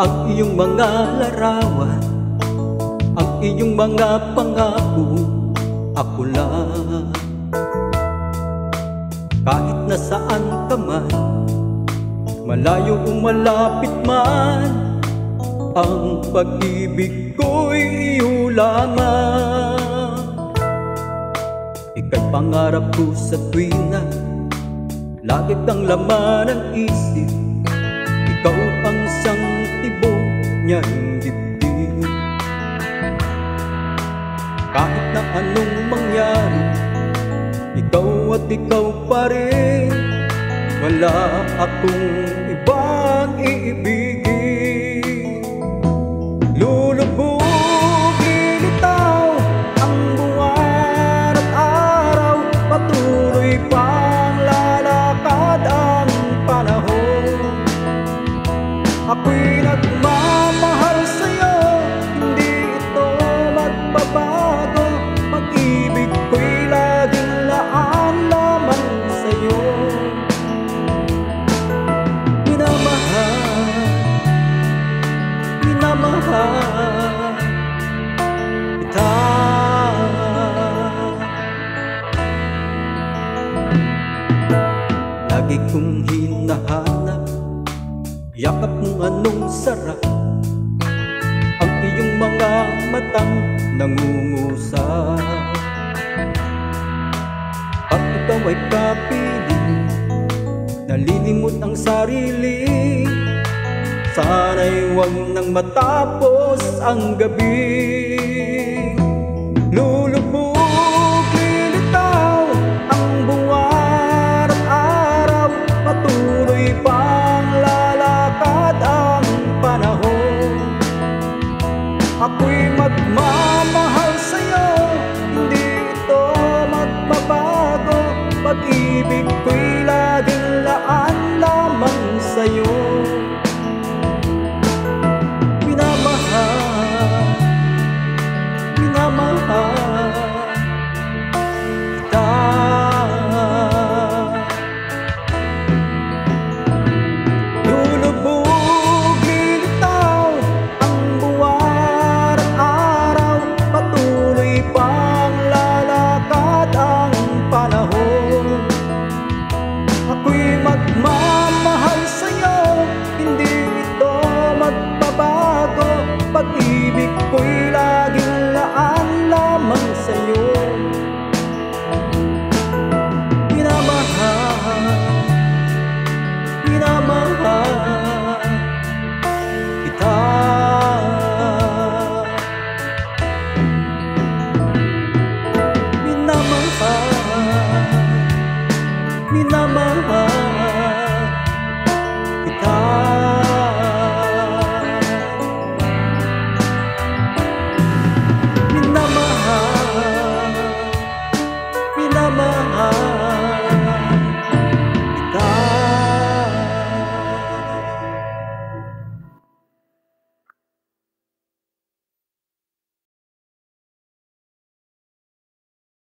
ang iyong mga larawan, ang iyong mga pangako, ako lang. Kahit nasaan ka man, malayo o malapit man, ang pag-ibig ko'y iyo lamang. Ika'y pangarap ko sa tuwina, lagi kang laman ng isip. Ikaw ang siyang tibok niyang dibdib. Kahit na anong mangyari, ikaw at ikaw pa rin. Wala akong ibang iibigin. Lulubog, lilitaw ang buwan at araw, patuloy pang lalakad ang panahon. Ako'y nagmamahal sa'yo, hindi ito magbabago. Pag-ibig ko'y laging laan lamang sa'yo. Minamahal kita. Lagi kong hinahanap yakap mong anong sarap, ang iyong mga matang nangungusap. Pag ikaw ay kapiling, nalilimot ang sarili. Sana'y huwag nang matapos ang gabi.